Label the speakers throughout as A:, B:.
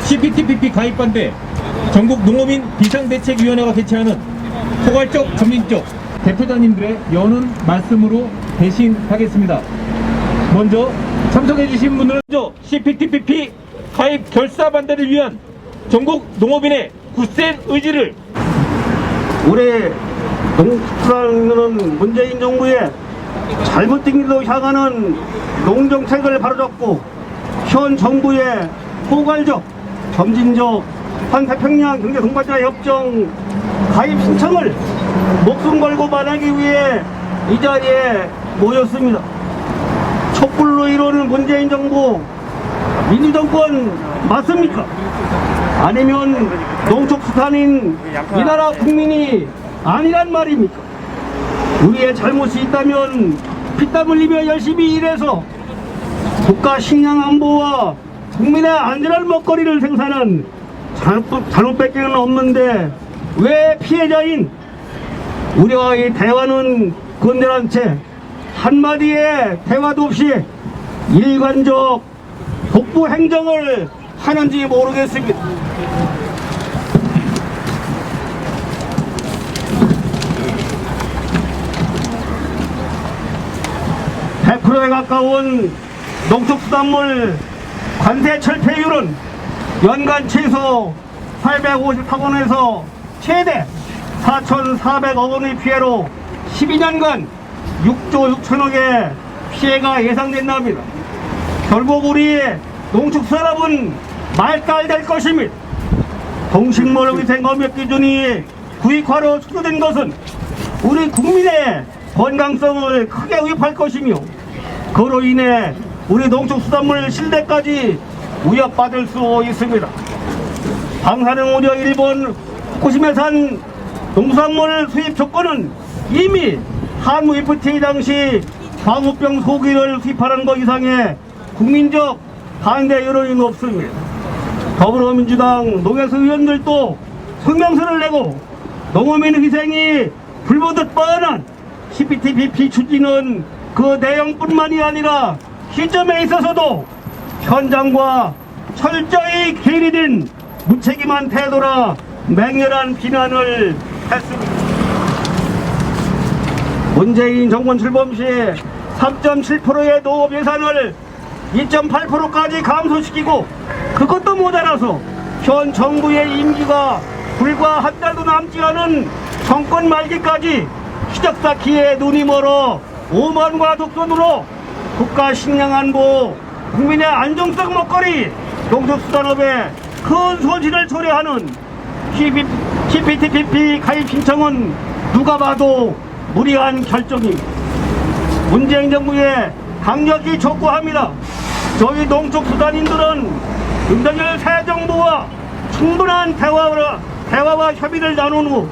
A: CPTPP 가입 반대 전국 농업인 비상대책위원회가 개최하는 포괄적 점진적 대표자님들의 여는 말씀으로 대신하겠습니다. 먼저 참석해주신 분들은 CPTPP 가입 결사 반대를 위한 전국 농업인의 굳센 의지를
B: 올해 농축산인은 문재인 정부의 잘못된 길로 향하는 농정책을 바로잡고 현 정부의 포괄적, 점진적 환태평양 경제동반자 협정 가입 신청을 목숨 걸고 만하기 위해 이 자리에 모였습니다. 촛불로 이루어는 문재인 정부 민주정권 맞습니까? 아니면 농축수산인 이 나라 국민이 아니란 말입니까? 우리의 잘못이 있다면 피땀 흘리며 열심히 일해서 국가 식량 안보와 국민의 안전한 먹거리를 생산한 잘못밖에 없는데 왜 피해자인 우리와의 대화는 건전한 채 한마디의 대화도 없이 일관적 독부 행정을 하는지 모르겠습니다. 100%에 가까운 농축수산물 관세 철폐율은 연간 최소 858원에서 최대 4,400억 원의 피해로 12년간 6조 6천억의 피해가 예상된답니다. 결국 우리 농축산업은 말살될 것입니다. 동식물위생검역 기준이 구익화로 축소된 것은 우리 국민의 건강성을 크게 위협할 것이며 그로 인해 우리 농축수산물 신뢰까지 위협받을 수 있습니다. 방사능 우려 일본 후쿠시마산 농수산물 수입 조건은 이미 한국 FTA 당시 광우병 소기를 수입하는 것 이상의 국민적 반대 여론이 없습니다. 더불어민주당 농해수 의원들도 성명서를 내고 농어민 희생이 불보듯 뻔한 CPTPP 추진은 그 내용뿐만이 아니라 시점에 있어서도 현장과 철저히 괴리된 무책임한 태도라 맹렬한 비난을 했습니다. 문재인 정권 출범 시 3.7%의 농업 예산을 2.8%까지 감소시키고 그것도 모자라서 현 정부의 임기가 불과 한 달도 남지 않은 정권 말기까지 추적 쌓기에 눈이 멀어 오만과 독선으로 국가 식량안보, 국민의 안정성 먹거리, 농축수산업에 큰 손실을 초래하는 CPTPP 가입 신청은 누가 봐도 무리한 결정입니다. 문재인 정부에 강력히 촉구합니다. 저희 농축수산인들은 윤석열 새 정부와 충분한 대화와 협의를 나눈 후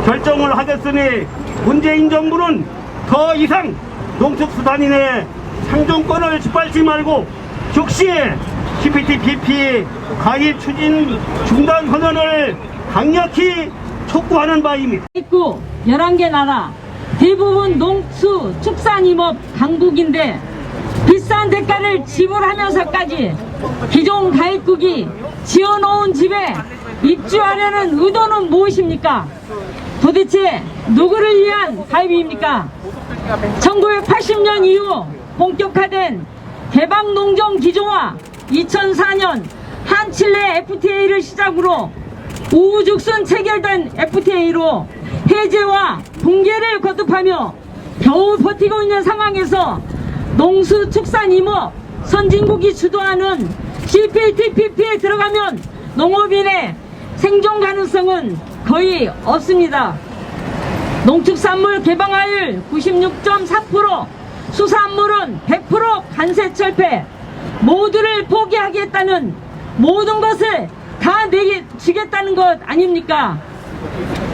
B: 결정을 하겠으니 문재인 정부는 더 이상 농축수산인의 생존권을 짓밟지 말고 즉시 CPTPP 가입 추진 중단 선언을 강력히 촉구하는 바입니다.
C: 11개 나라 대부분 농수축산임업 강국인데 비싼 대가를 지불하면서까지 기존 가입국이 지어놓은 집에 입주하려는 의도는 무엇입니까? 도대체 누구를 위한 가입입니까? 1980년 이후 본격화된 개방농정 기조와 2004년 한칠레 FTA를 시작으로 우후죽순 체결된 FTA로 해제와 붕괴를 거듭하며 겨우 버티고 있는 상황에서 농수축산임업 선진국이 주도하는 CPTPP에 들어가면 농업인의 생존 가능성은 거의 없습니다. 농축산물 개방화율 96.4%, 수산물은 100% 관세 철폐, 모두를 포기하겠다는 모든 것을 다 주겠다는 것 아닙니까?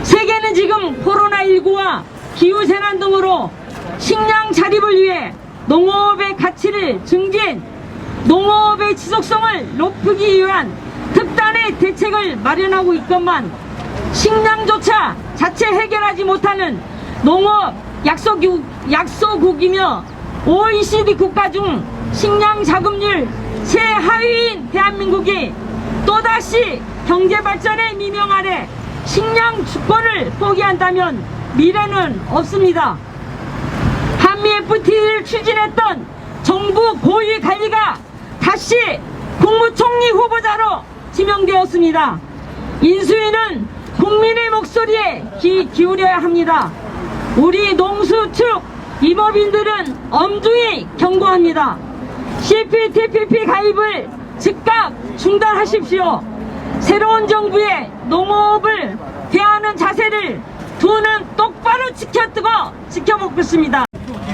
C: 세계는 지금 코로나19와 기후재난 등으로 식량 자립을 위해 농업의 가치를 증진, 농업의 지속성을 높이기 위한 특단의 대책을 마련하고 있건만 식량조차 자체 해결하지 못하는 농업 약소국이며 OECD 국가 중 식량 자급률 최하위인 대한민국이 또다시 경제발전의 미명 아래 식량 주권을 포기한다면 미래는 없습니다. 한미 FTA를 추진했던 정부 고위 관리가 다시 국무총리 후보자로 지명되었습니다. 인수위는 국민의 목소리에 귀 기울여야 합니다. 우리 농수 축 임업인들은 엄중히 경고합니다. CPTPP 가입을 즉각 중단하십시오. 새로운 정부의 농업을 대하는 자세를 두 눈 똑바로 지켜보겠습니다.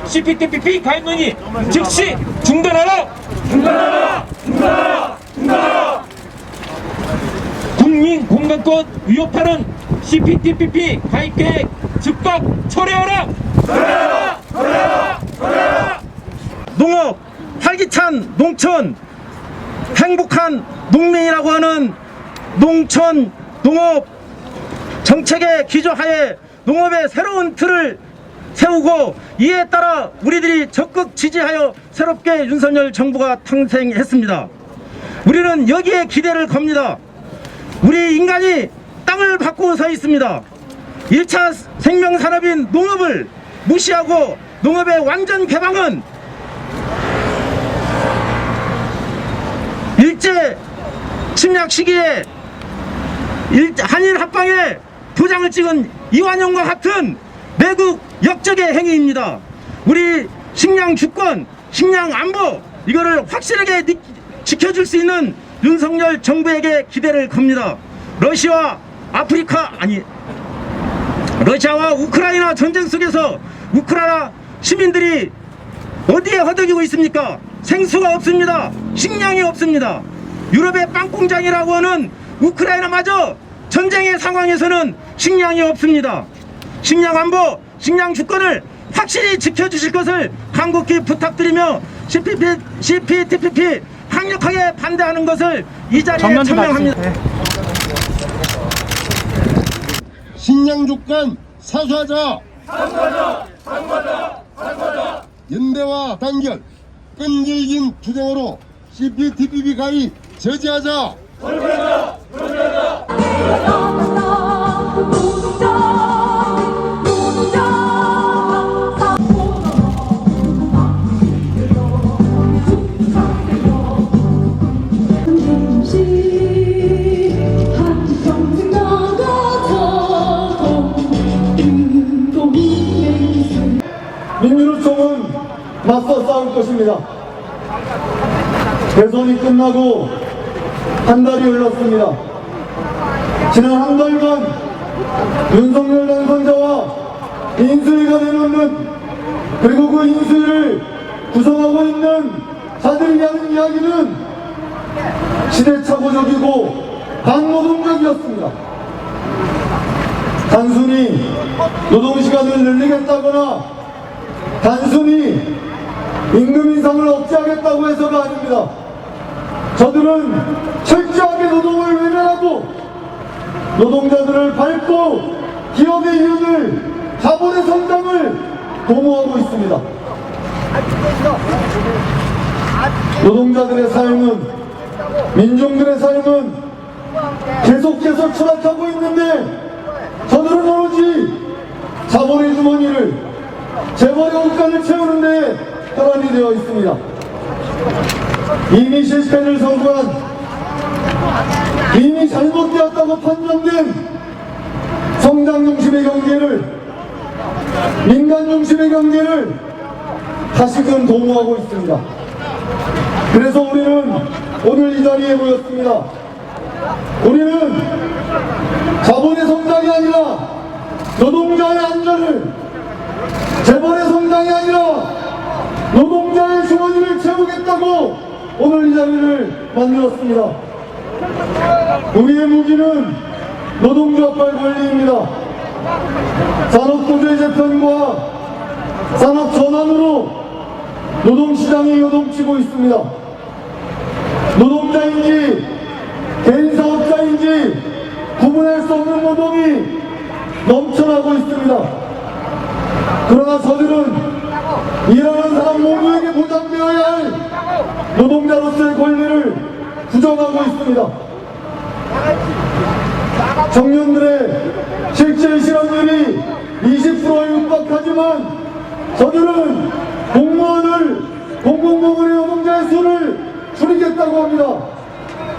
A: CPTPP 가입 논의 즉시 중단하라! 중단하라! 중단하라! 중단하라! 국민 공감권 위협하는 CPTPP 가입 계획 즉각 철회하라! 철회하라! 철회하라! 철회하라!
B: 농업, 활기찬 농촌, 행복한 농민이라고 하는 농촌 농업 정책의 기조하에 농업의 새로운 틀을 세우고 이에 따라 우리들이 적극 지지하여 새롭게 윤석열 정부가 탄생했습니다. 우리는 여기에 기대를 겁니다. 우리 인간이 땅을 받고 서 있습니다. 1차 생명산업인 농업을 무시하고 농업의 완전 개방은 일제 침략 시기에 한일 합방에 도장을 찍은 이완용과 같은 매국 역적의 행위입니다. 우리 식량 주권, 식량 안보 이거를 확실하게 지켜줄 수 있는 윤석열 정부에게 기대를 겁니다. 러시아와 우크라이나 전쟁 속에서 우크라이나 시민들이 어디에 허덕이고 있습니까? 생수가 없습니다. 식량이 없습니다. 유럽의 빵공장이라고 하는 우크라이나마저 전쟁의 상황에서는 식량이 없습니다. 식량 안보, 식량 주권을 확실히 지켜주실 것을 간곡히 부탁드리며 CPTPP 강력하게 반대하는 것을 이 자리에 청명합니다.
D: 식량 주권 사수하자. 연대와 단결, 끈질긴 투쟁으로 CPTPP 가입 저지하자.
E: 민주노총은 맞서 싸울 것입니다. 대선이 끝나고 한 달이 흘렀습니다. 지난 한 달간 윤석열 당선자와 인수위가 내놓는 그리고 그 인수위를 구성하고 있는 자들이 하는 이야기는 시대착오적이고 반노동적이었습니다. 단순히 노동시간을 늘리겠다거나 단순히 임금 인상을 억제하겠다고 해서가 아닙니다. 저들은 철저하게 노동을 외면하고 노동자들을 밟고 기업의 이윤을, 자본의 성장을 도모하고 있습니다. 노동자들의 삶은, 민중들의 삶은 계속해서 추락하고 있는데 저들은 오로지 자본의 주머니를, 재벌의 옷간을 채우는 데 혈안이 되어 있습니다. 이미 실패를 선고한, 이미 잘못되었다고 판정된 성장 중심의 경제를, 민간 중심의 경제를 다시금 도모하고 있습니다. 그래서 우리는 오늘 이 자리에 모였습니다. 우리는 자본의 성장이 아니라 노동자의 안전을, 재벌의 성장이 아니라 노동자의 주머니를 채우겠다고 오늘 이 자리를 만들었습니다. 우리의 무기는 노동조합발 권리입니다. 산업구조의 재편과 산업전환으로 노동시장이 요동치고 있습니다. 노동자인지 개인사업자인지 구분할 수 없는 노동이 넘쳐나고 있습니다. 그러나 저들은 일하는 사람 모두에게 보장되어야 할 노동자로서의 권리를 걱정하고 있습니다. 청년들의 실제 실업률이 20%에 육박하지만 저들은 공공부문의 노동자의 수를 줄이겠다고 합니다.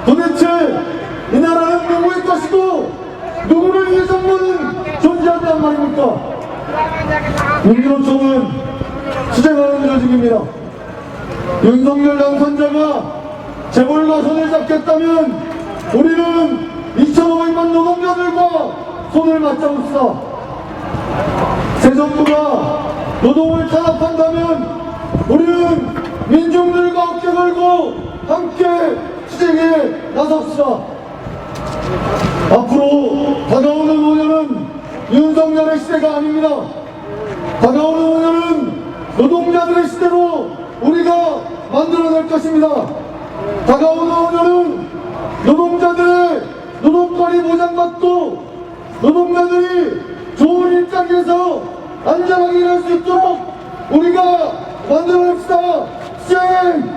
E: 도대체 이 나라는 누구의 것이고 누구를 위해 정부는 존재한단 말입니까? 민주노총은 투쟁하는 조직입니다. 윤석열 당선자가 재벌과 손을 잡겠다면 우리는 2,500만 노동자들과 손을 맞잡읍시다. 새 정부가 노동을 탄압한다면 우리는 민중들과 어깨 걸고 함께 투쟁에 나섭시다. 앞으로 다가오는 5년은 윤석열의 시대가 아닙니다. 다가오는 5년은 노동자들의 시대로 우리가 만들어낼 것입니다. 다가오는 5년은 노동자들의 노동권이 보장받고 노동자들이 좋은 일자리에서 안전하게 일할 수 있도록 우리가 만들어냅시다. 투쟁!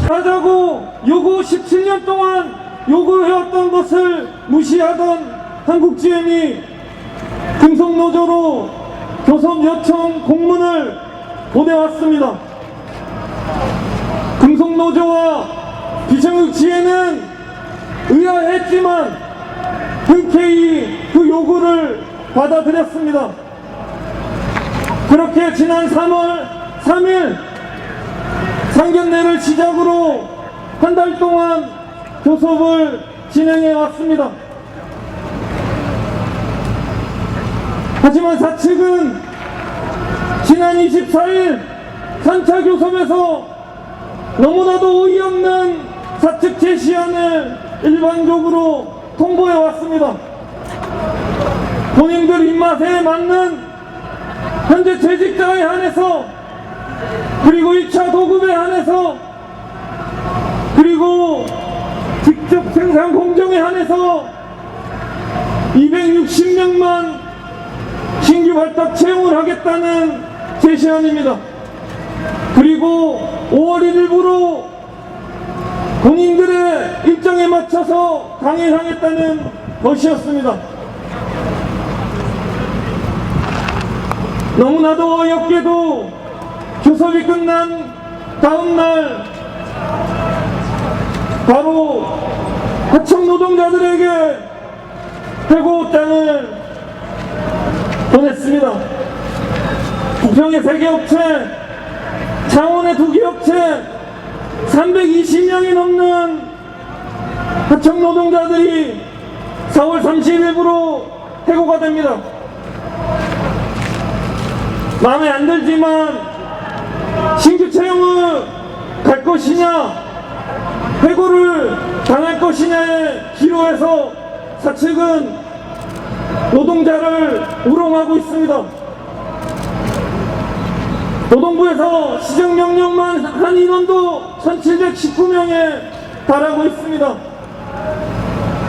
F: 하자고 요구 17년 동안 요구해왔던 것을 무시하던 한국GM이 금속노조로 교섭 요청 공문을 보내왔습니다. 금속노조와 비정규직지회는 의아했지만 흔쾌히 그 요구를 받아들였습니다. 그렇게 지난 3월 3일 상견례를 시작으로 한 달 동안 교섭을 진행해 왔습니다. 하지만 사측은 지난 24일 3차 교섭에서 너무나도 어이없는 사측 제시안을 일반적으로 통보해 왔습니다. 본인들 입맛에 맞는 현재 재직자에 한해서 그리고 1차 도급에 한해서 그리고 직접 생산 공정에 한해서 260명만 신규 발탁 채용을 하겠다는 제시안입니다. 그리고 5월 1일부로 본인들의 일정에 맞춰서 강행하겠다는 것이었습니다. 너무나도 어이없게도 교섭이 끝난 다음날 바로 하청 노동자들에게 해고장을 보냈습니다. 부평의 3개 업체, 창원의 2개 업체, 320명이 넘는 하청 노동자들이 4월 30일부로 해고가 됩니다. 마음에 안 들지만 신규 채용을 갈 것이냐 해고를 당할 것이냐에 기로해서 사측은 노동자를 우롱하고 있습니다. 노동부에서 시정명령만 한 인원도 1719명에 달하고 있습니다.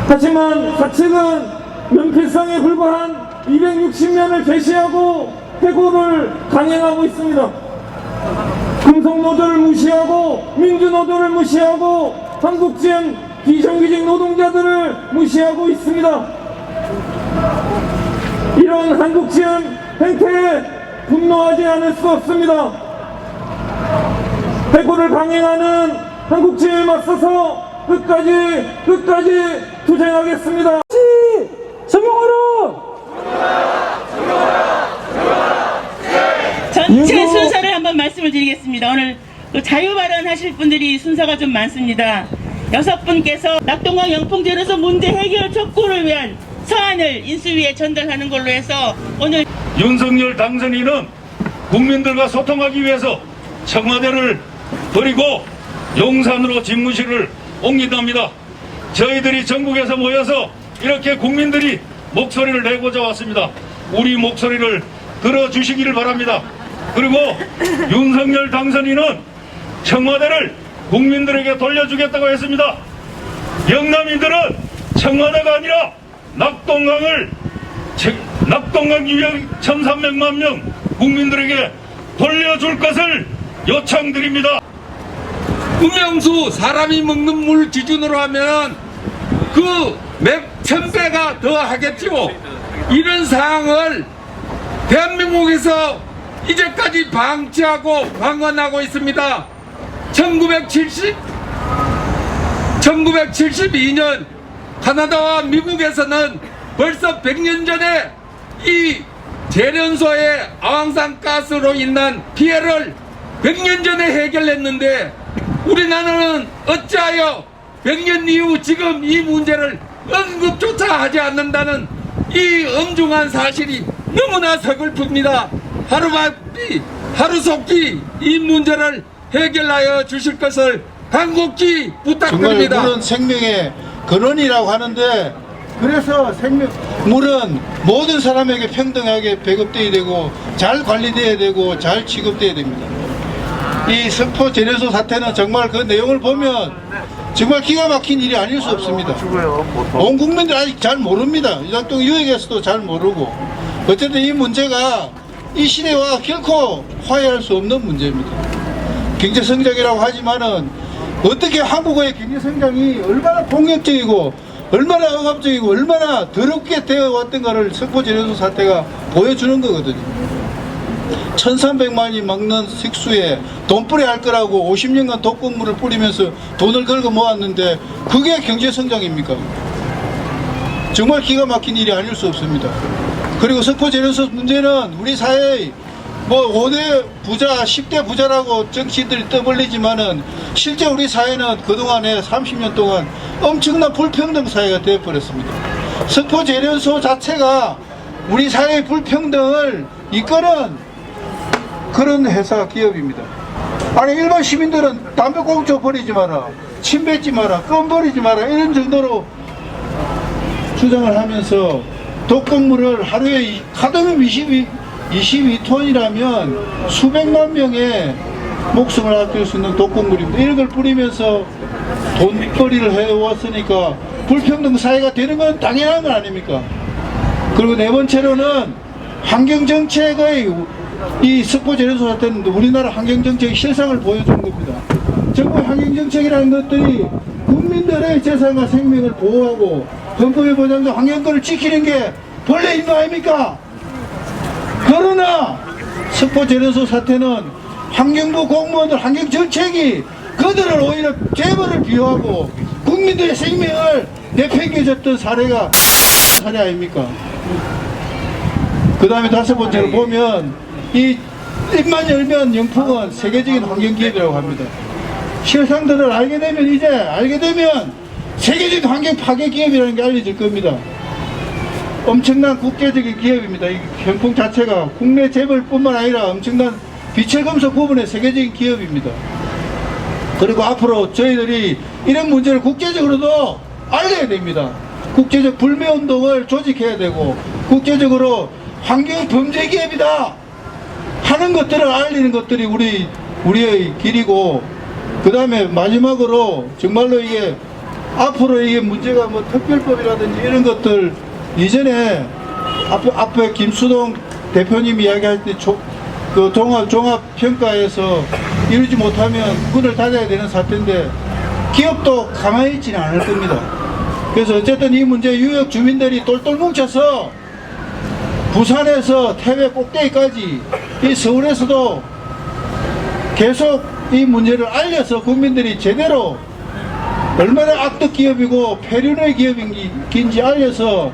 F: 하지만 사측은 면필성에 불과한 260명을 제시하고 해고를 강행하고 있습니다. 금속노조를 무시하고 민주노조를 무시하고 한국GM 비정규직 노동자들을 무시하고 있습니다. 이런 한국GM 행태에 분노하지 않을 수 없습니다. 해고를 강행하는 한국GM에 맞서서 끝까지 투쟁하겠습니다. 성용하라!
G: 전체 순서를 한번 말씀을 드리겠습니다. 오늘 또 자유발언 하실 분들이 순서가 좀 많습니다. 6분께서 낙동강 영풍제로서 문제 해결 촉구를 위한 서한을 인수위에 전달하는 걸로 해서 오늘
H: 윤석열 당선인은 국민들과 소통하기 위해서 청와대를 버리고 용산으로 집무실을 옮긴답니다. 저희들이 전국에서 모여서 이렇게 국민들이 목소리를 내고자 왔습니다. 우리 목소리를 들어주시기를 바랍니다. 그리고 윤석열 당선인은 청와대를 국민들에게 돌려주겠다고 했습니다. 영남이들은 청와대가 아니라 낙동강 유역 1300만 명 국민들에게 돌려줄 것을 요청드립니다.
A: 음영수 사람이 먹는 물 기준으로 하면 그 몇 천 배가 더 하겠죠. 이런 사항을 대한민국에서 이제까지 방치하고 방관하고 있습니다. 1972년 카나다와 미국에서는 벌써 100년 전에 이 재련소의 아황산 가스로 인한 피해를 100년 전에 해결했는데 우리나라는 어찌하여 100년 이후 지금 이 문제를 언급조차 하지 않는다는 이 엄중한 사실이 너무나 서글픕니다. 하루바삐 하루속히 이 문제를 해결하여 주실 것을 간곡히 부탁드립니다.
I: 정말 물은 생명의 근원이라고 하는데, 그래서 물은 모든 사람에게 평등하게 배급돼야 되고 잘 관리돼야 되고 잘 취급돼야 됩니다. 이 석포 재련소 사태는 정말 그 내용을 보면 정말 기가 막힌 일이 아닐 수 없습니다. 온 국민들 아직 잘 모릅니다. 낙동 유역에서도 잘 모르고. 어쨌든 이 문제가 이 시대와 결코 화해할 수 없는 문제입니다. 경제성장이라고 하지만은 어떻게 한국의 경제성장이 얼마나 폭력적이고 얼마나 억압적이고 얼마나 더럽게 되어 왔던가를 석포 재련소 사태가 보여주는 거거든요. 1300만이 먹는 식수에 돈벌이 할 거라고 50년간 독극물을 뿌리면서 돈을 걸고 모았는데 그게 경제성장입니까? 정말 기가 막힌 일이 아닐 수 없습니다. 그리고 석포 재련소 문제는 우리 사회의 5대 부자, 10대 부자라고 정치인들이 떠벌리지만은 실제 우리 사회는 그동안에 30년 동안 엄청난 불평등 사회가 되어버렸습니다. 석포 재련소 자체가 우리 사회의 불평등을 이끄는 그런 회사 기업입니다. 아니 일반 시민들은 담배 꽁초 버리지 마라, 침 뱉지 마라, 껌 버리지 마라 이런 정도로 주장을 하면서 독극물을 하루에 가동률 22톤이라면 수백만 명의 목숨을 아낄 수 있는 독극물입니다. 이런 걸 뿌리면서 돈벌이를 해왔으니까 불평등 사회가 되는 건 당연한 건 아닙니까? 그리고 네 번째로는 환경정책의 이 석포 재련소 사태는 우리나라 환경정책의 실상을 보여주는 겁니다. 정부의 환경정책이라는 것들이 국민들의 재산과 생명을 보호하고 헌법에 보장된 환경권을 지키는 게 본래 임무 아닙니까? 그러나 석포 재련소 사태는 환경부 공무원들 환경정책이 그들을 오히려 재벌을 비호하고 국민들의 생명을 내팽개쳤던 사례가 사례 아닙니까? 그 다음에 다섯 번째로 보면 이 입만 열면 영풍은 세계적인 환경기업이라고 합니다. 실상들을 알게 되면 세계적인 환경 파괴 기업이라는 게 알려질 겁니다. 엄청난 국제적인 기업입니다. 이 영풍 자체가 국내 재벌뿐만 아니라 엄청난 비철금속 부분의 세계적인 기업입니다. 그리고 앞으로 저희들이 이런 문제를 국제적으로도 알려야 됩니다. 국제적 불매운동을 조직해야 되고 국제적으로 환경 범죄 기업이다 하는 것들을 알리는 것들이 우리의 길이고, 그 다음에 마지막으로 정말로 이게 앞으로 이게 문제가 특별법이라든지 이런 것들 이전에 앞에 김수동 대표님 이야기할 때 그 종합평가에서 이루지 못하면 문을 닫아야 되는 사태인데 기업도 가만히 있지는 않을 겁니다. 그래서 어쨌든 이 문제 유역 주민들이 똘똘 뭉쳐서 부산에서 태백 꼭대기까지 이 서울에서도 계속 이 문제를 알려서 국민들이 제대로 얼마나 악덕 기업이고 폐륜의 기업인지 알려서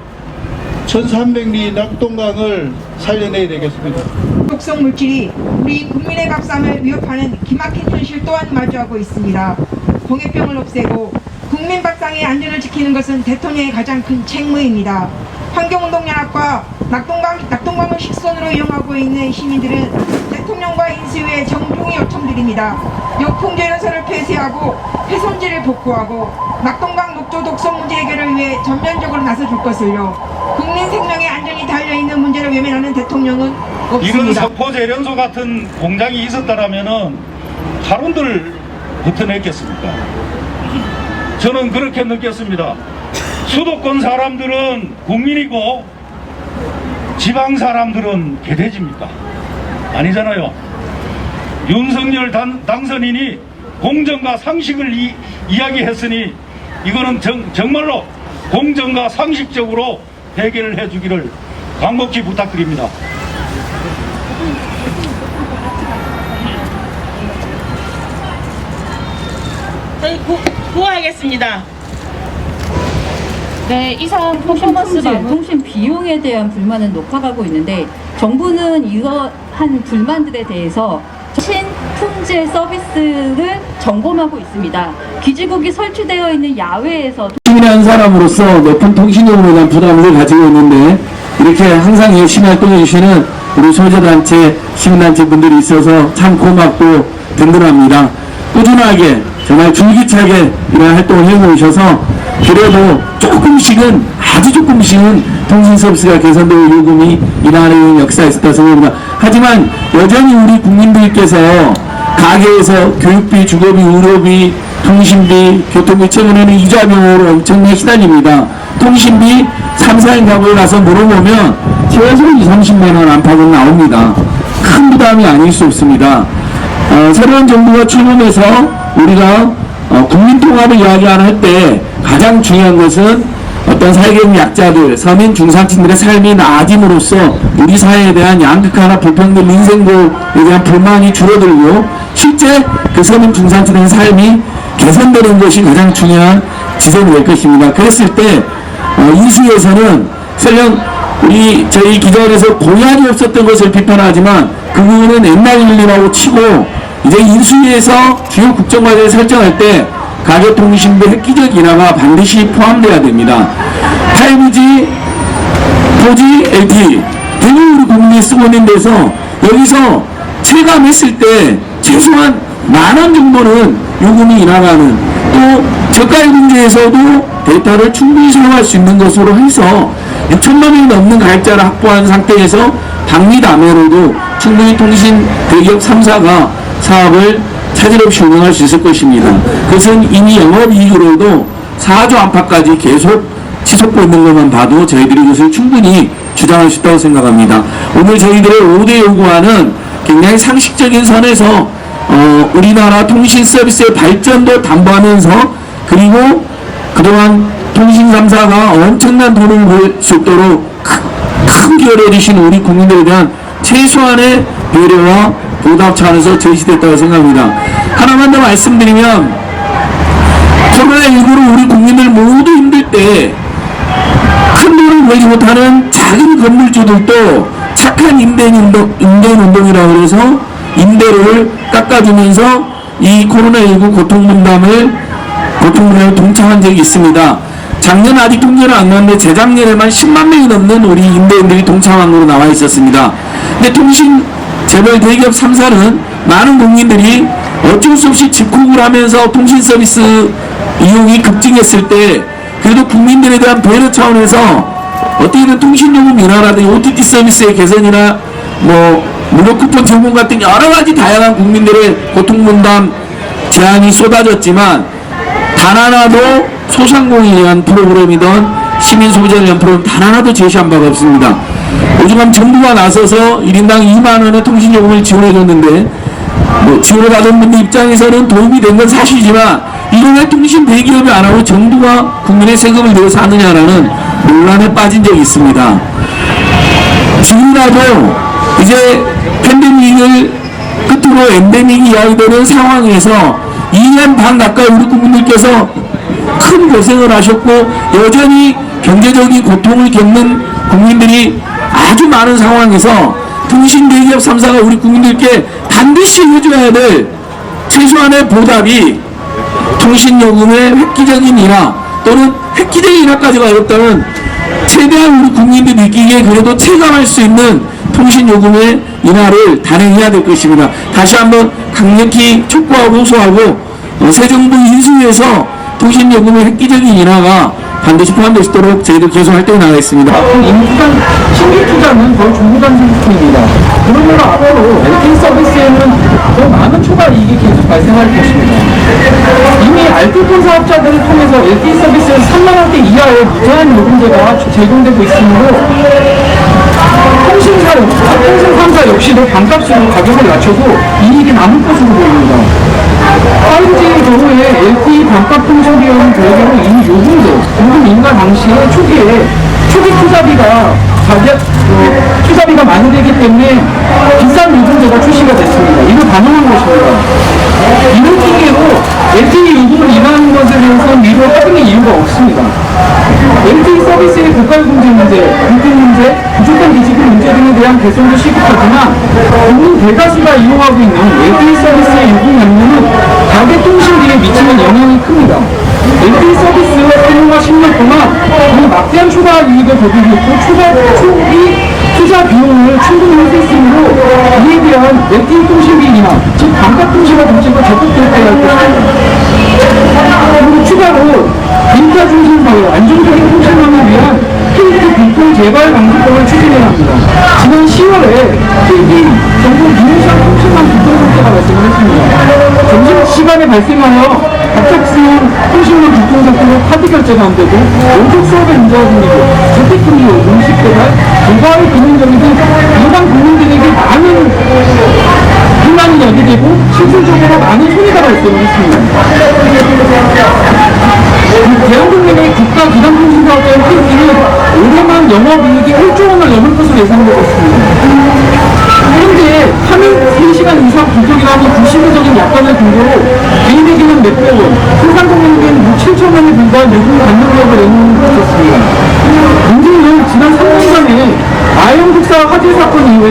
I: 1300리 낙동강을 살려내야 되겠습니다.
J: 독성 물질이 우리 국민의 밥상을 위협하는 기막힌 현실 또한 마주하고 있습니다. 공해병을 없애고 국민 밥상의 안전을 지키는 것은 대통령의 가장 큰 책무입니다. 환경운동연합과 낙동강을 식수원으로 이용하고 있는 시민들은 대통령과 인수위에 정중히 요청드립니다. 영풍 재련소를 폐쇄하고 훼손지를 복구하고 낙동강 녹조 독성 문제 해결을 위해 전면적으로 나서줄 것을요. 국민 생명의 안전이 달려있는 문제를 외면하는 대통령은 없습니다.
H: 이런 석포 재련소 같은 공장이 있었다라면은 하루들 버텨냈겠습니까? 저는 그렇게 느꼈습니다. 수도권 사람들은 국민이고 지방 사람들은 개돼지입니까? 아니잖아요. 윤석열 당선인이 공정과 상식을 이야기했으니 이거는 정말로 공정과 상식적으로 해결을 해주기를 간곡히 부탁드립니다.
G: 저희 구호하겠습니다.
K: 네, 이상 퍼포먼스 통신 비용에 대한 불만은 높아가고 있는데 정부는 이러한 불만들에 대해서 신풍제 서비스를 점검하고 있습니다. 기지국이 설치되어 있는 야외에서
B: 시민한 사람으로서 높은 통신요금에 대한 부담을 가지고 있는데 이렇게 항상 열심히 활동해 주시는 우리 소재단체, 시민단체 분들이 있어서 참 고맙고 든든합니다. 꾸준하게 정말 줄기차게 이런 활동을 해오셔서 그래도 조금씩은 아주 조금씩은 통신 서비스가 개선되고 요금이 인하하는 역사가 있었다 생각합니다. 하지만 여전히 우리 국민들께서 가게에서 교육비, 주거비, 의료비, 통신비, 교통비 최근에는 이자 비용으로 엄청나게 시달립니다. 통신비 3, 4인 가구에 가서 물어보면 최소 20-30만원 안팎은 나옵니다. 큰 부담이 아닐 수 없습니다. 새로운 정부가 출범해서 우리가 국민통합을 이야기할 때 가장 중요한 것은 어떤 사회적 약자들, 서민 중산층들의 삶이 나아짐으로써 우리 사회에 대한 양극화나 불평등 인생도에 대한 불만이 줄어들고 실제 그 서민 중산층의 삶이 개선되는 것이 가장 중요한 지점이 될 것입니다. 그랬을 때 이수에서는 설령 저희 기자회에서 공약이 없었던 것을 비판하지만 그 부분은 옛날 일이라고 치고 이제 인수위에서 주요 국정과제를 설정할 때 가계통신비 획기적 인하가 반드시 포함되어야 됩니다. 5G, 4G, LTE 대부분 우리 국민이 쓰고 있는 데서 여기서 체감했을 때 최소한 10,000원 정도는 요금이 인하가는 또 저가의 문제에서도 데이터를 충분히 사용할 수 있는 것으로 해서 6천만 명이 넘는 가입자를 확보한 상태에서 박리담회로도 충분히 통신 대기업 3사가 사업을 차질 없이 운영할 수 있을 것입니다. 그것은 이미 영업이익으로도 4조 안팎까지 계속 치솟고 있는 것만 봐도 저희들이 그것을 충분히 주장할 수 있다고 생각합니다. 오늘 저희들의 5대 요구안은 굉장히 상식적인 선에서 우리나라 통신 서비스의 발전도 담보하면서 그리고 그동안 통신 3사가 엄청난 돈을 벌 수 있도록 큰 기여를 해주신 우리 국민들에 대한 최소한의 배려와 보답 차원에서 제시됐다고 생각합니다. 하나만 더 말씀드리면 코로나19로 우리 국민들 모두 힘들 때 큰 돈을 벌지 못하는 작은 건물주들도 착한 임대운동이라고 해서 임대료를 깎아주면서 이 코로나19 고통분담을 동참한 적이 있습니다. 작년 아직 통계는 안 나왔는데 재작년에만 10만 명이 넘는 우리 임대인들이 동참한 걸로 나와 있었습니다. 근데 통신 재벌 대기업 3사는 많은 국민들이 어쩔 수 없이 집콕을 하면서 통신 서비스 이용이 급증했을 때 그래도 국민들에 대한 배려 차원에서 어떻게든 통신요금 인하라든지 OTT 서비스의 개선이나 무료 쿠폰 제공 같은 여러 가지 다양한 국민들의 고통분담 제안이 쏟아졌지만 단 하나도 소상공인에 대한 프로그램이든 시민소비자를 위한 프로그램 단 하나도 제시한 바가 없습니다. 오죽하면 정부가 나서서 1인당 2만원의 통신요금을 지원해줬는데 지원을 받은 분들 입장에서는 도움이 된 건 사실이지만 이걸 왜 통신 대기업이 안 하고 정부가 국민의 세금을 내서 하느냐라는 논란에 빠진 적이 있습니다. 지금이라도 이제 팬데믹을 끝으로 엔데믹이 이야기되는 상황에서 2년 반 가까이 우리 국민들께서 큰 고생을 하셨고 여전히 경제적인 고통을 겪는 국민들이 아주 많은 상황에서 통신 대기업 3사가 우리 국민들께 반드시 해줘야 될 최소한의 보답이 통신요금의 획기적인 인하 또는 획기적인 인하까지가 어렵다면 최대한 우리 국민들이 느끼기에 그래도 체감할 수 있는 통신요금의 인하를 단행해야 될 것입니다. 다시 한번 강력히 촉구하고 호소하고 새 정부 인수위에서 통신요금의 획기적인 인하가 반드시 포함될 수 있도록 저희들 계속 활동해 나가겠습니다.
F: 인수단 신규 투자는 거의 중부단 수준입니다. 그러면 앞으로 LTE 서비스에는 더 많은 초과 이익이 계속
B: 발생할 것입니다. 이미 알뜰폰 사업자들을 통해서 LTE 서비스는 3만 원대 이하의 무제한 요금제가 제공되고 있으므로 통신사 역시도 반값으로 가격을 낮춰서 이익이 남을 것으로 보입니다. 5G의 경우에 LTE 반값 통신비용은 별개로 이미 요금 인가 당시에 초기 투자비가 많이 되기 때문에 비싼 요금제가 출시가 됐습니다. 이를 반영한 것입니다. 이런 기계로 LTE 요금을 인하하는 것에 대해서는 미루어 확인의 이유가 없습니다. LTE 서비스의 고가요금제 문제, 불법 문제, 부족한 기지금 문제 등에 대한 개선도 시급하지만 국민 대다수가 이용하고 있는 LTE 서비스의 요금 양료는 가계 통신비에 미치는 영향이 큽니다. LTE 서비스 사용화 10년 동안 막대한 추가 이익을 거두고 초기 투자 비용을 충분히 할 수 있으므로 이에 대한 LTE 통신비 인하, 즉 반값 통신화 정책을 적극 도입해야 할 것입니다. 그리고 추가로 빈타 중심 사회, 안정적인 통신망을 위한 KT 불통 재발 방지법을 추진해야 합니다. 지난 10월에 KT 전국 유일시장 통신망 불통 사태가 발생을 했습니다. 점심시간에 발생하여 갑작스러운 통신망 불통 사태로 카드 결제가 안 되고 원격 수업에 문제가 생기고 재택근무, 음식 배달, 고가의 금융적인 등 일반 국민들에게 많은 불만이 야기되고 실질적으로 많은 손해가 발생을 했습니다. 대한민국의 국가 기반통신사업자인 KT는 올해만 영업이익이 1조 원을 넘을 것으로 예상되고 있습니다. 현재 3시간 이상 부족이라는 불신뢰적인 약관을 근거로 개인에게는 몇백 원, 생산공인에게는 7천 원에 불과한 요금 감면력을 내놓는 것이 있습니다. 문제는 지난 3년 전에 아영국사 화재 사건 이후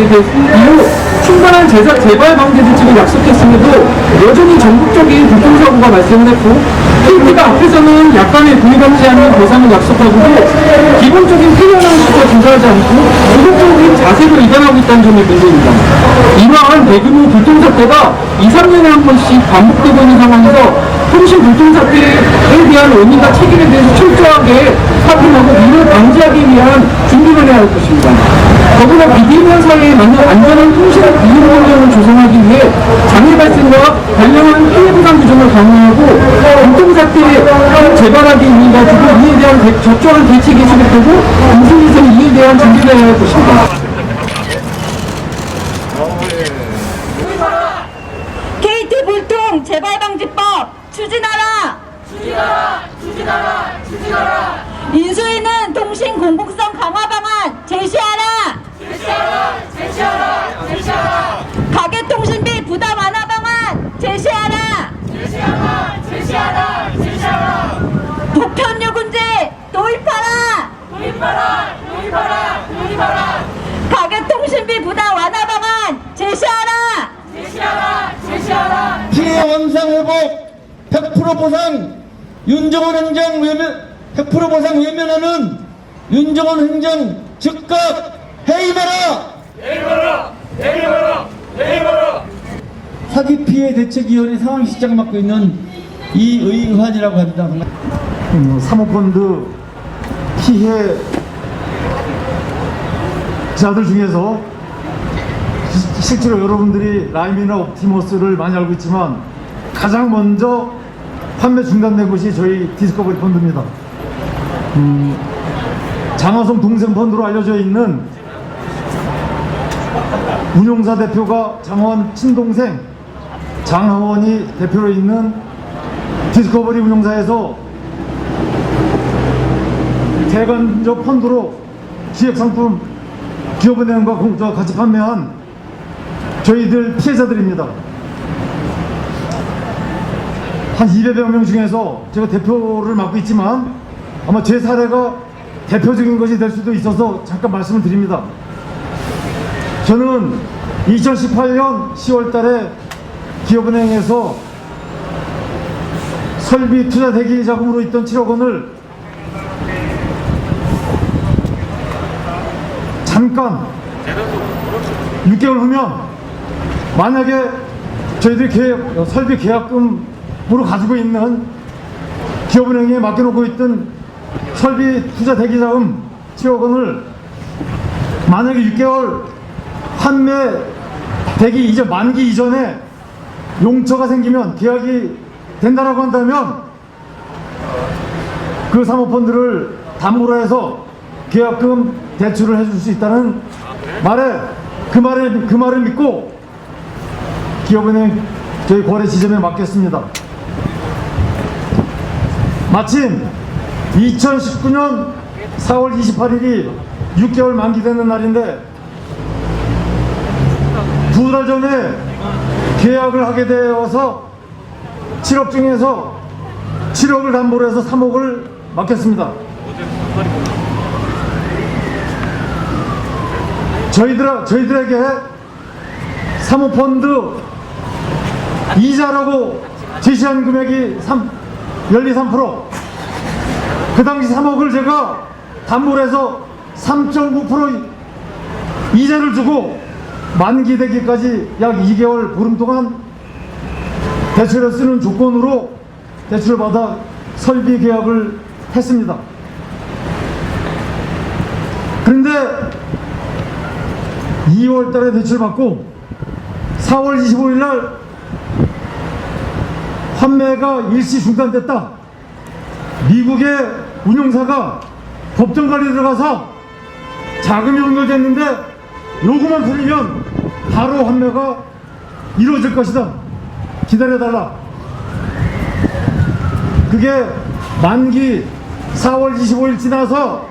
B: 충분한 재발 방지 대책을 약속했음에도 여전히 전국적인 교통사고가 발생을 했고 KT가 앞에서는 약관에 동의받지 않는 보상을 약속하고도 기본적인 필요량부터 조사하지 않고 도덕적인 자세로 이관하고 있다는 점이 문제입니다. 이러한 대규모 교통사태가 2, 3년에 한 번씩 반복되고 있는 상황에서 통신 교통사태에 대한 원인과 책임에 대해서 철저하게 확인하고 이를 방지하기 위한 준비를 해야 할 것입니다. 더불어 비대면 사회에 맞는 안전한 통신 이용 환경을 조성하기 위해 장애 발생과 관련한 피해 보상 규정을 강화하고 교통사태 재발하기 위해 가지고 이에 대한 적절한 대책이 수립되고 인수위에서는 이에 대한 준비를 해야 할 것입니다.
K: KT 불통 재발방지법 추진하라! 인수위는 통신 공공성 강화 방안 제시하라! 가계 통신비 부담 완화 방안 제시하라! 보편 요금제 도입하라! 가계 통신비 부담 완화 방안 제시하라!
I: 피해 원상 회복 100% 보상 윤정원 행정 100% 보상 외면하는 윤정원 행정 즉각 해임해라! 사기 피해 대책위원회 상황실장을 맡고 있는 이의환이라고 합니다.
E: 사모펀드 피해자들 중에서 실제로 여러분들이 라임이나 옵티머스를 많이 알고 있지만 가장 먼저 판매 중단된 곳이 저희 디스커버리 펀드입니다. 장하성 동생 펀드로 알려져 있는 운용사 대표가 장하원 친동생 장하원이 대표로 있는 디스커버리 운용사에서 대관적 펀드로 기획상품 기업은행과 같이 판매한 저희들 피해자들입니다. 한 200여 명 중에서 제가 대표를 맡고 있지만 아마 제 사례가 대표적인 것이 될 수도 있어서 잠깐 말씀을 드립니다. 저는 2018년 10월 달에 기업은행에서 설비 투자 대기 자금으로 있던 7억 원을 잠깐 6개월 후면 만약에 저희들이 설비 계약금으로 가지고 있는 기업은행에 맡겨놓고 있던 설비 투자 대기 자금 7억 원을 만약에 6개월 판매 되기 이전 만기 이전에 용처가 생기면 계약이 된다라고 한다면 그 사모펀드를 담보로 해서 계약금 대출을 해줄 수 있다는 말에 그 말을 믿고 기업은행 저희 거래 지점에 맡겼습니다. 마침 2019년 4월 28일이 6개월 만기되는 날인데 2달 전에 계약을 하게 되어서 7억 중에서 7억을 담보로 해서 3억을 맡겼습니다. 저희들에게 사모펀드 이자라고 제시한 금액이 12~13%. 그 당시 3억을 제가 담보로 해서 3.9% 이자를 주고 만기 되기까지 약 2개월 보름 동안 대출을 쓰는 조건으로 대출을 받아 설비 계약을 했습니다. 그런데 2월 달에 대출 받고 4월 25일 날 판매가 일시 중단됐다. 미국의 운용사가 법정 관리에 들어가서 자금이 연결됐는데 요구만 풀리면 바로 판매가 이루어질 것이다. 기다려달라. 그게 만기 4월 25일 지나서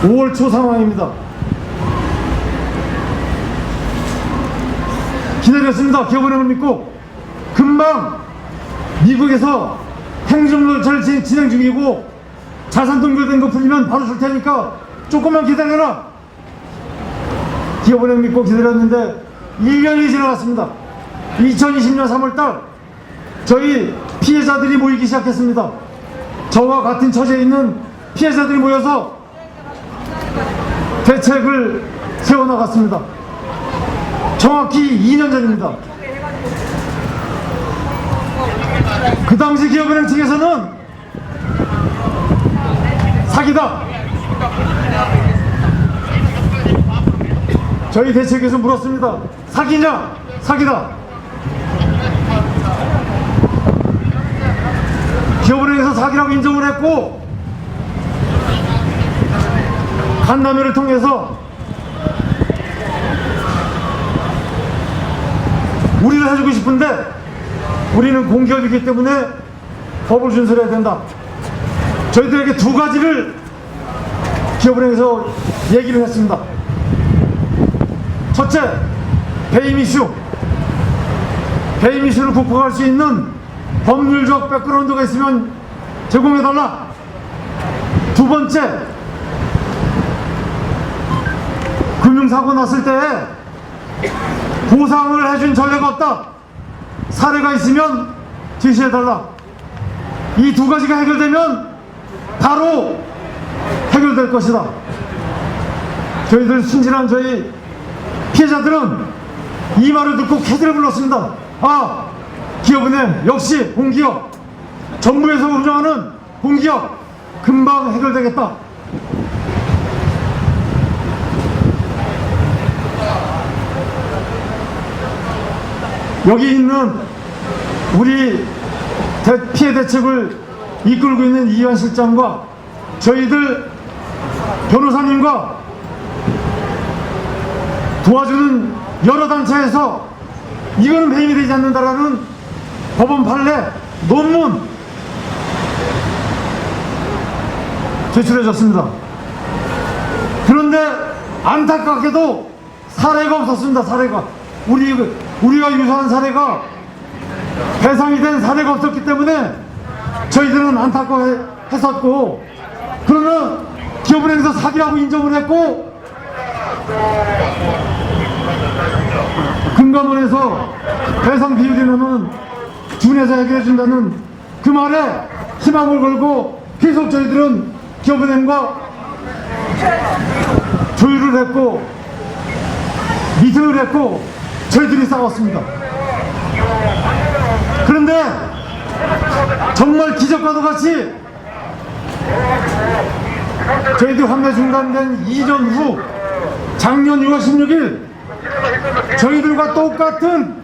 E: 5월 초 상황입니다. 기다렸습니다. 기업은행을 믿고. 금방 미국에서 행정조치를 진행 중이고 자산 동결된 거 풀리면 바로 줄 테니까 조금만 기다려라. 기업은행 믿고 기다렸는데 1년이 지나갔습니다. 2020년 3월달 저희 피해자들이 모이기 시작했습니다. 저와 같은 처지에 있는 피해자들이 모여서 대책을 세워나갔습니다. 정확히 2년 전입니다. 그 당시 기업은행 측에서는 사기다. 저희 대책에서 물었습니다. 사기냐? 사기다. 기업은행에서 사기라고 인정을 했고 간담회를 통해서 우리를 해주고 싶은데 우리는 공기업이기 때문에 법을 준수해야 된다. 저희들에게 두 가지를 기업은행에서 얘기를 했습니다. 첫째, 배임 이슈. 배임 이슈를 극복할 수 있는 법률적 백그라운드가 있으면 제공해달라. 두 번째, 금융사고 났을 때 보상을 해준 전례가 없다. 사례가 있으면 제시해달라. 이 두 가지가 해결되면 바로 해결될 것이다. 저희들 순진한 저희 피해자들은 이 말을 듣고 캐들을 불렀습니다. 아, 기업은행 역시 공기업, 정부에서 운영하는 공기업 금방 해결되겠다. 여기 있는 우리 피해 대책을 이끌고 있는 이완 실장과 저희들 변호사님과 도와주는 여러 단체에서 이거는 배임이 되지 않는다라는 법원 판례, 논문 제출해줬습니다. 그런데 안타깝게도 사례가 없었습니다. 사례가 우리가 유사한 사례가 배상이 된 사례가 없었기 때문에 저희들은 안타까워했었고, 그러면 기업은행에서 사기라고 인정을 했고 금감원에서 배상 비율이면은 준해서 해결해준다는 그 말에 희망을 걸고 계속 저희들은 기업은행과 조율을 했고 미팅을 했고 저희들이 싸웠습니다. 그런데 정말 기적과도 같이 저희들 환매 중단된 이전 후 작년 6월 16일 저희들과 똑같은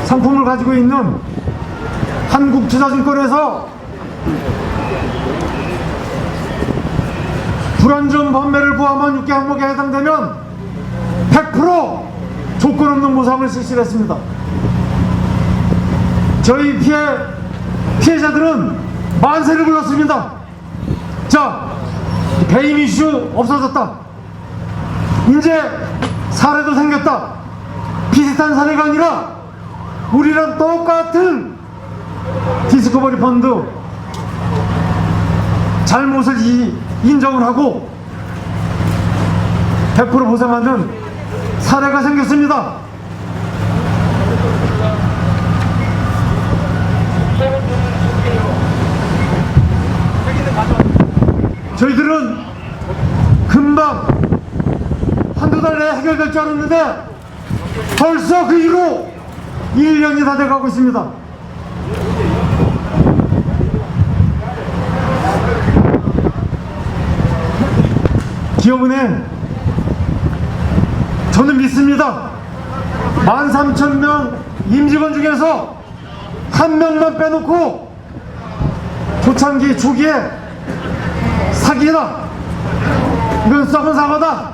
E: 상품을 가지고 있는 한국투자증권에서 불안전 판매를 포함한 6개 항목에 해당되면 100% 조건 없는 보상을 실시했습니다. 저희 피해자들은 만세를 불렀습니다. 자, 배임 이슈 없어졌다. 이제 사례도 생겼다. 비슷한 사례가 아니라 우리랑 똑같은 디스커버리 펀드 잘못을 인정을 하고 100% 보상하는 사례가 생겼습니다. 저희들은 금방 한두 달 내에 해결될 줄 알았는데 벌써 그 이후로 1년이 다 돼가고 있습니다. 기업은행, 저는 믿습니다. 13,000명 임직원 중에서 한 명만 빼놓고 초창기 초기에 사기다, 이건 썩은 사과다,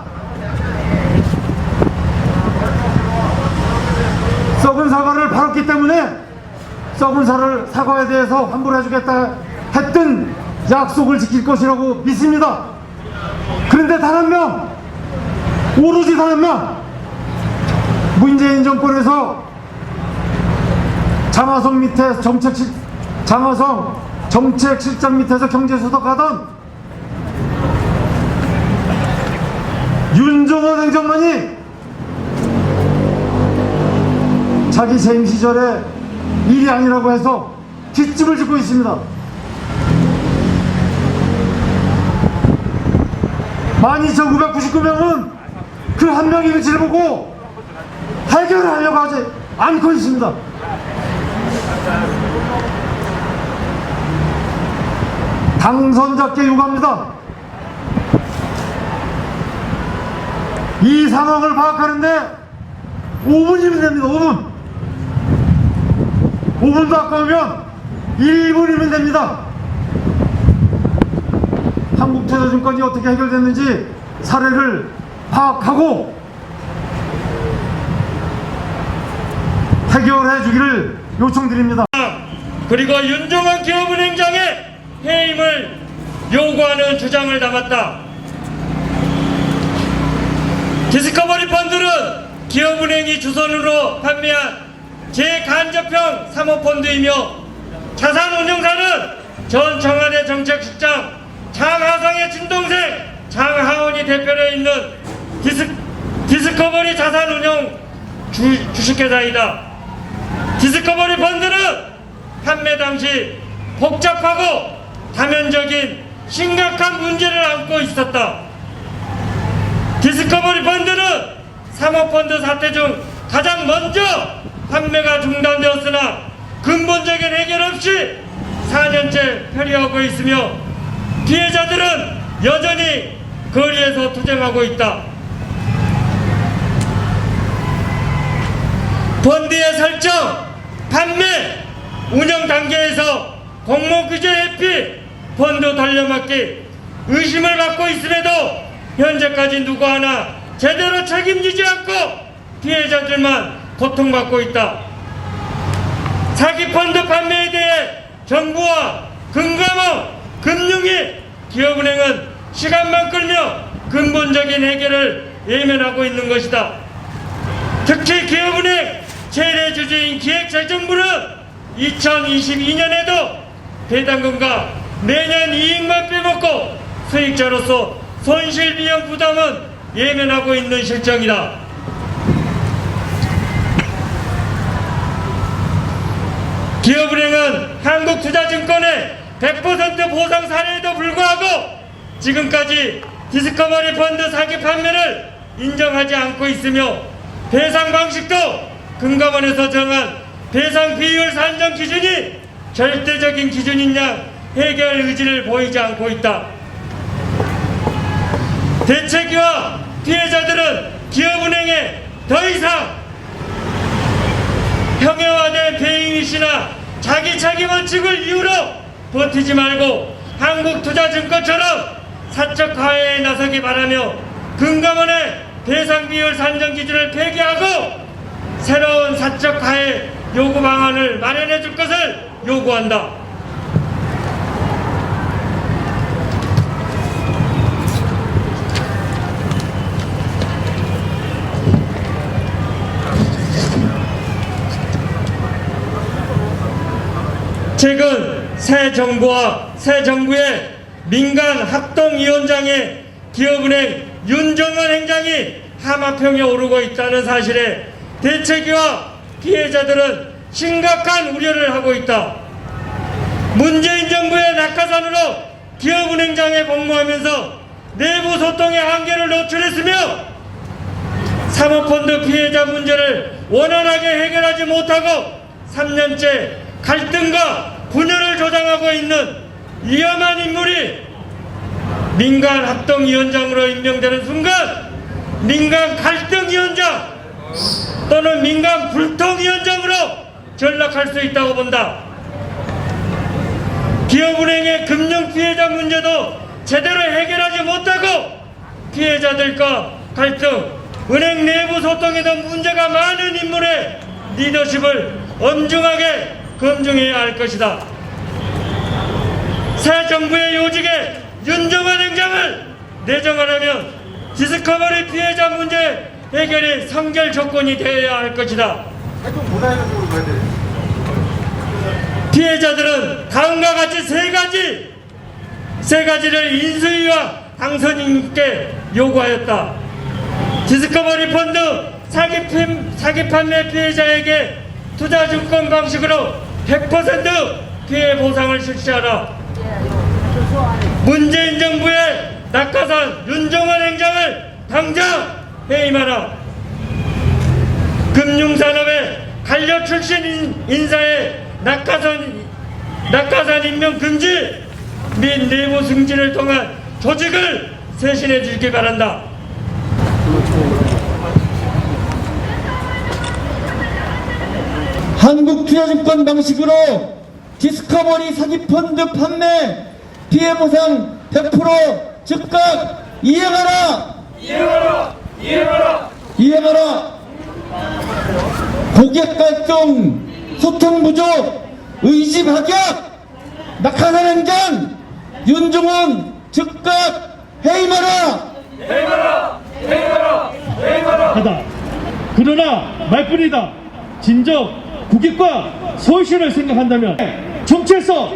E: 썩은 사과를 팔았기 때문에 썩은 사과에 대해서 환불해주겠다 했던 약속을 지킬 것이라고 믿습니다. 그런데 단 한 명, 오로지 단 한 명, 문재인 정권에서 장하성 정책실장 밑에서 경제수석하던 윤종원 행정관이 자기 재임 시절에 일이 아니라고 해서 뒷집을 짓고 있습니다. 12,999명은 그 한 명의 일치를 보고 해결을 하려고 하지 않고 있습니다. 당선자께 요구합니다. 이 상황을 파악하는데 5분이면 됩니다. 5분도 아까우면 1분이면 됩니다. 한국투자증권이 어떻게 해결됐는지 사례를 파악하고 해결해 주기를 요청드립니다.
F: 그리고 윤종원 기업은행장의 해임을 요구하는 주장을 담았다. 디스커버리 펀드는 기업은행이 주선으로 판매한 제간접형 사모펀드이며 자산운용사는 전 청와대 정책실장 장하성의 친동생 장하원이 대표로 있는 디스커버리 자산운용 주식회사이다. 디스커버리 펀드는 판매 당시 복잡하고 다면적인 심각한 문제를 안고 있었다. 디스커버리 펀드는 사모펀드 사태 중 가장 먼저 판매가 중단되었으나 근본적인 해결 없이 4년째 표류하고 있으며 피해자들은 여전히 거리에서 투쟁하고 있다. 펀드의 설정, 판매, 운영 단계에서 공모규제 회피, 펀드 돌려막기, 의심을 받고 있음에도 현재까지 누구 하나 제대로 책임지지 않고 피해자들만 고통받고 있다. 사기 펀드 판매에 대해 정부와 금감원, 금융위, 기업은행은 시간만 끌며 근본적인 해결을 외면하고 있는 것이다. 특히 기업은행 최대 주주인 기획재정부는 2022년에도 배당금과 매년 이익만 빼먹고 수익자로서 손실비용 부담은 예면하고 있는 실정이다. 기업은행은 한국투자증권의 100% 보상 사례에도 불구하고 지금까지 디스커버리 펀드 사기 판매를 인정하지 않고 있으며 배상 방식도 금감원에서 정한 배상 비율 산정 기준이 절대적인 기준인 양 해결 의지를 보이지 않고 있다. 대책위와 피해자들은 기업은행에 더 이상 평화화된 배임이시나 자기 원칙을 이유로 버티지 말고 한국투자증권처럼 사적 가해에 나서기 바라며 금감원의 배상 비율 산정 기준을 폐기하고 새로운 사적 가해 요구 방안을 마련해 줄 것을 요구한다. 최근 새 정부와 새 정부의 민간 합동위원장의 기업은행 윤정원 행장이 하마평에 오르고 있다는 사실에 대책위와 피해자들은 심각한 우려를 하고 있다. 문재인 정부의 낙하산으로 기업은행장에 복무하면서 내부 소통의 한계를 노출했으며 사모펀드 피해자 문제를 원활하게 해결하지 못하고 3년째 갈등과 분열을 조장하고 있는 위험한 인물이 민간 합동위원장으로 임명되는 순간 민간 갈등위원장 또는 민간 불통위원장으로 전락할 수 있다고 본다. 기업은행의 금융피해자 문제도 제대로 해결하지 못하고 피해자들과 갈등, 은행 내부 소통에도 문제가 많은 인물의 리더십을 엄중하게 검증해야 할 것이다. 새 정부의 요직에 윤정원 행장을 내정하려면 디스커버리 피해자 문제 해결이 선결 조건이 되어야 할 것이다. 피해자들은 다음과 같이 세 가지를 인수위와 당선인께 요구하였다. 디스커버리 펀드 사기 판매 피해자에게 투자증권 방식으로 100% 피해 보상을 실시하라. 문재인 정부의 낙하산 윤정원 행장을 당장 해임하라. 금융산업의 관료 출신 인사의 낙하산 임명 금지 및 내부 승진을 통한 조직을 쇄신해 주기 바란다.
L: 한국투자증권 방식으로 디스커버리 사기펀드 판매 피해보상 100% 즉각 이행하라! 이행하라! 고객 갈등, 소통 부족, 의지 박약, 낙하산 행장, 윤정원 즉각 해임하라!
E: 하다. 그러나 말뿐이다. 진정 국익과 서울시를 생각한다면 정치에서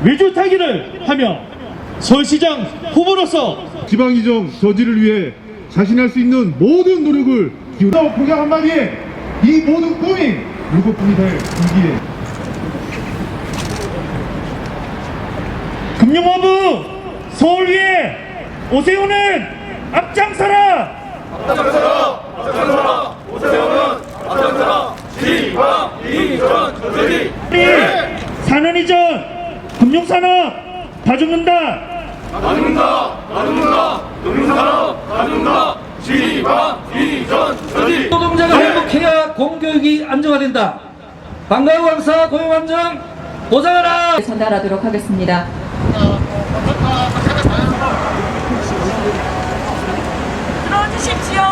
E: 외줄타기를 하며 서울시장 후보로서
I: 지방이정 저지를 위해 자신할 수 있는 모든 노력을 기울여 공약 한마디에 이 모든 꿈이 불꽃뿐이 될 위기에
E: 금융원부 서울 위에 오세훈은 앞장서라! 오세훈은 앞장서라! 지방이전 저지리 4년 이전 금융산업 다 죽는다! 금융산업 다 죽는다! 지방이전 저지리
M: 노동자가 행복해야 공교육이 안정화된다. 방과후 강사 고용 안정 보장하라.
K: 전달하도록 하겠습니다.
C: 들어주십시오.